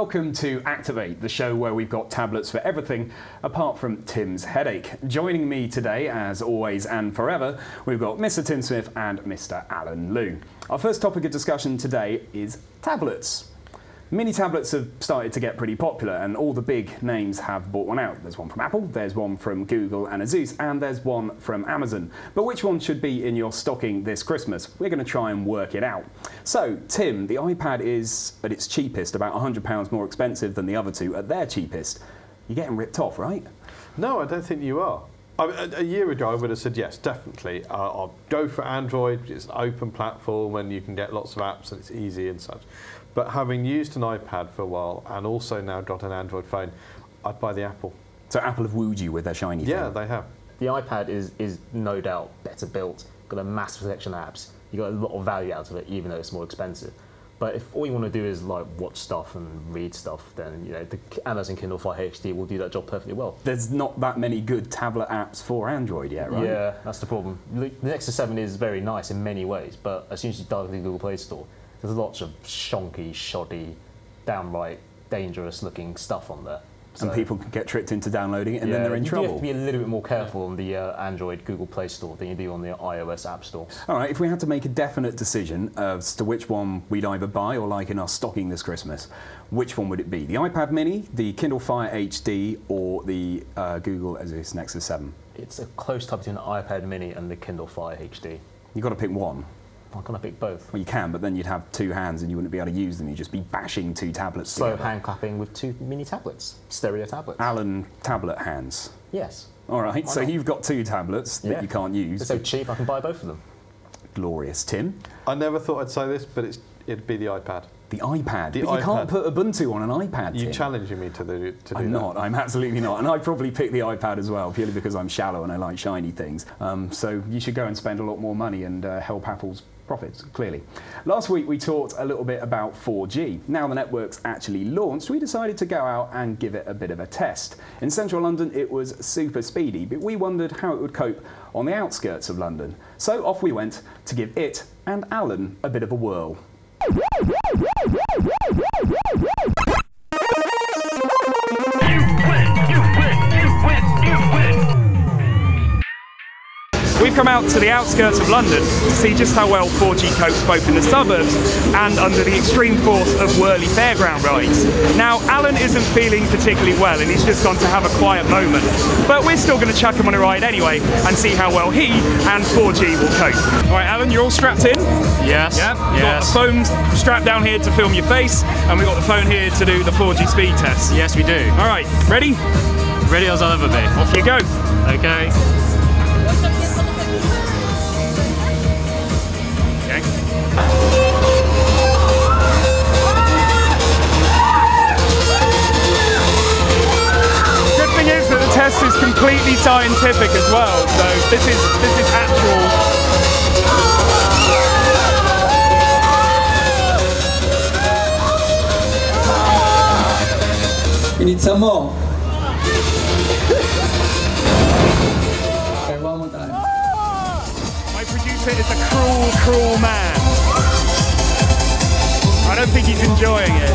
welcome to Activ8, the show where we've got tablets for everything apart from Tim's headache. Joining me today, as always and forever, we've got Mr. Tim Smith and Mr. Alan Liu. Our first topic of discussion today is tablets. Mini tablets have started to get pretty popular and all the big names have bought one out. There's one from Apple, there's one from Google and Asus, and there's one from Amazon. But which one should be in your stocking this Christmas? We're going to try and work it out. So, Tim, the iPad is at its cheapest about £100 more expensive than the other two at their cheapest. You're getting ripped off, right? No, I don't think you are. A year ago I would have said yes, definitely. I'll go for Android, it's an open platform and you can get lots of apps and it's easy and such. But having used an iPad for a while and also now got an Android phone, I'd buy the Apple. So Apple have wooed you with their shiny thing? Yeah, they have. The iPad is no doubt better built, got a massive selection of apps. You got a lot of value out of it, even though it's more expensive. But if all you want to do is like watch stuff and read stuff, then the Amazon Kindle Fire HD will do that job perfectly well. There's not that many good tablet apps for Android yet, right? Yeah, that's the problem. The Nexus 7 is very nice in many ways, but as soon as you dive into the Google Play Store, there's lots of shonky, shoddy, downright dangerous-looking stuff on there. And people can get tricked into downloading it and then they're in trouble. You have to be a little bit more careful on the Android Google Play Store than you do on the iOS App Store. All right, if we had to make a definite decision as to which one we'd either buy or like in our stocking this Christmas, which one would it be? The iPad mini, the Kindle Fire HD, or the Google Asus Nexus 7? It's a close tie between the iPad mini and the Kindle Fire HD. You've got to pick one. Why can't I pick both? Well, you can, but then you'd have two hands and you wouldn't be able to use them. You'd just be bashing two tablets Slow together. hand clapping with two mini tablets, stereo tablets. Alan tablet hands. Yes. All right, so you've got two tablets that you can't use. They're so cheap, I can buy both of them. Glorious. Tim? I never thought I'd say this, but it'd be the iPad. The iPad? The but you can't put Ubuntu on an iPad, Tim. You're challenging me to do that. I'm not. I'm absolutely not. And I'd probably pick the iPad as well, purely because I'm shallow and I like shiny things. So you should go and spend a lot more money and help Apple's profits, clearly. Last week we talked a little bit about 4G. Now the network's actually launched, we decided to go out and give it a bit of a test. In central London it was super speedy, but we wondered how it would cope on the outskirts of London. So off we went to give it and Alan a bit of a whirl. We've come out to the outskirts of London to see just how well 4G copes both in the suburbs and under the extreme force of whirly fairground rides. Now, Alan isn't feeling particularly well and he's just gone to have a quiet moment, but we're still going to chuck him on a ride anyway and see how well he and 4G will cope. All right, Alan, you're all strapped in? Yes. Yeah? Yes. Got the phone strapped down here to film your face, and we've got the phone here to do the 4G speed test. Yes, we do. All right, ready? Ready as I'll ever be. Off you go. Okay. Good thing is that the test is completely scientific as well, so this is actual. You need some more? Okay, one more time. My producer is a cruel, cruel man. I don't think he's enjoying it.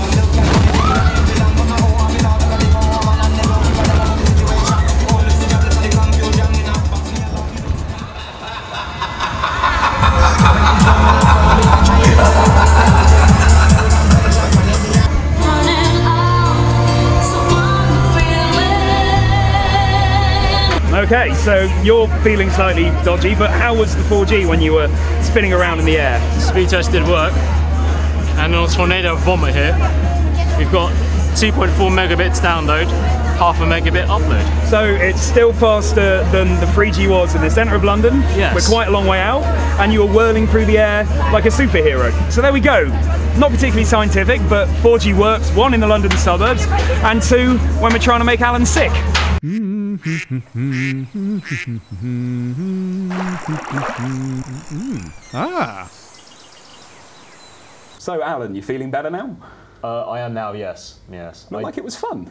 Okay, so you're feeling slightly dodgy, but how was the 4G when you were spinning around in the air? Speed test did work. And on Tornado Vomit here, we've got 2.4 megabits download, half a megabit upload. So it's still faster than the 3G was in the centre of London. Yes. We're quite a long way out, and you were whirling through the air like a superhero. So there we go. Not particularly scientific, but 4G works, one in the London suburbs, and two when we're trying to make Alan sick. Ah. So Alan, you feeling better now? I am now, yes. Yes. Not like it was fun.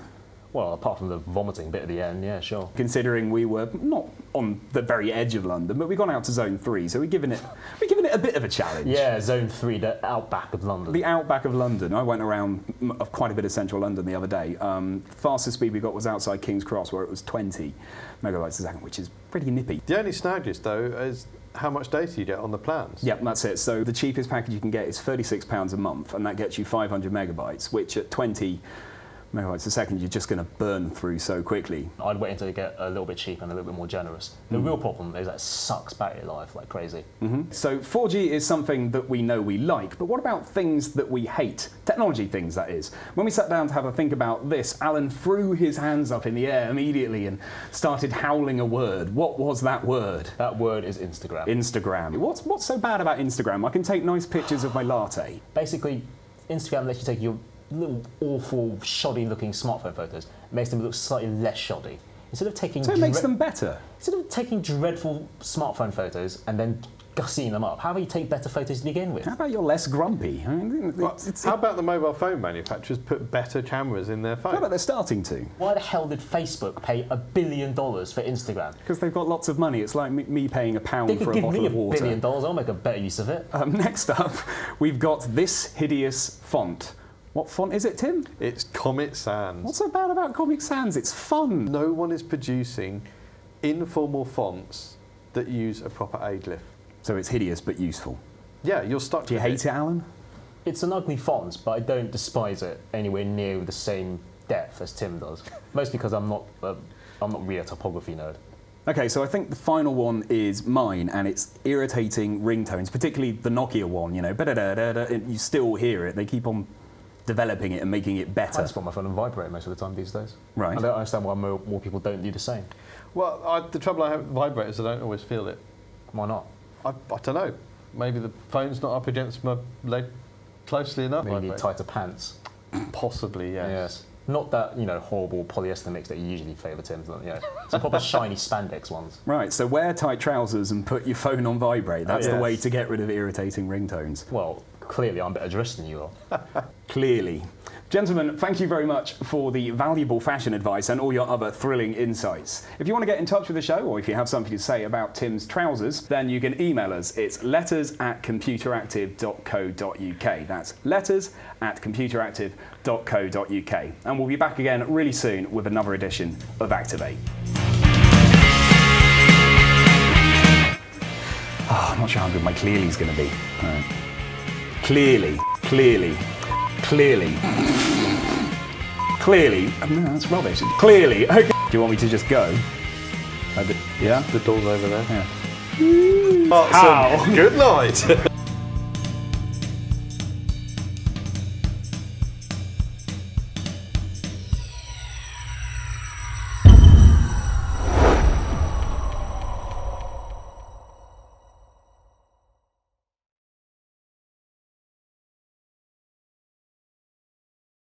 Well, apart from the vomiting bit at the end, yeah, sure. Considering we were not on the very edge of London, but we've gone out to Zone 3, so we're giving it a bit of a challenge. Yeah, Zone 3, the outback of London. The outback of London. I went around quite a bit of central London the other day. Fastest speed we got was outside King's Cross, where it was 20 megabytes a second, which is pretty nippy. The only snag is, though, is how much data you get on the plans. Yep, that's it. So the cheapest package you can get is £36 a month, and that gets you 500 megabytes, which at 20 megabytes a second, you're just going to burn through so quickly. I'd wait until you get a little bit cheaper and a little bit more generous. The real problem is that it sucks battery life like crazy. So 4G is something that we know we like, but what about things that we hate? Technology things, that is. When we sat down to have a think about this, Alan threw his hands up in the air immediately and started howling a word. What was that word? That word is Instagram. Instagram. What's so bad about Instagram? I can take nice pictures of my latte. Basically, Instagram lets you take your little awful, shoddy-looking smartphone photos. It makes them look slightly less shoddy. Instead of taking So it makes them better. Instead of taking dreadful smartphone photos and then gussying them up, how about you take better photos to begin with? How about you're less grumpy? I mean, How about the mobile phone manufacturers put better cameras in their how phones? about they're starting to? Why the hell did Facebook pay $1 billion for Instagram? Because they've got lots of money. It's like me paying They £1 could for a give bottle me of $1 water. billion, I'll make a better use of it. Next up, we've got this hideous font. What font is it, Tim? It's Comet Sans. What's so bad about Comic Sans? It's fun. No one is producing informal fonts that use a proper A-glyph. So it's hideous but useful. Yeah, you're stuck Do you with hate it, Alan? It's an ugly font, but I don't despise it anywhere near the same depth as Tim does. Mostly because I'm not really a typography nerd. Okay, so I think the final one is mine, and it's irritating ringtones, particularly the Nokia one, you know, you still hear it. They keep on developing it and making it I better. just put my phone on vibrate most of the time these days. Right. I don't understand why more people don't do the same. Well, the trouble I have with vibrators, I don't always feel it. Why not? I don't know. Maybe the phone's not up against my leg closely enough. Maybe you need Vibrate. tighter pants. Possibly, yes. Yes. Not that, horrible polyester mix that you usually favour, Tim. Some proper shiny spandex ones. Right, so wear tight trousers and put your phone on vibrate. That's the yes. way to get rid of irritating ringtones. Well, clearly I'm better dressed than you are. Clearly. Gentlemen, thank you very much for the valuable fashion advice and all your other thrilling insights. If you want to get in touch with the show, or if you have something to say about Tim's trousers, then you can email us. It's letters@computeractive.co.uk. That's letters@computeractive.co.uk. And we'll be back again really soon with another edition of Activ8. I'm not sure how good my clearly's going to be. All right. Clearly. No, that's rubbish. Clearly. Okay. Do you want me to just go? Yeah? The door's over there. Yeah. How? Good night.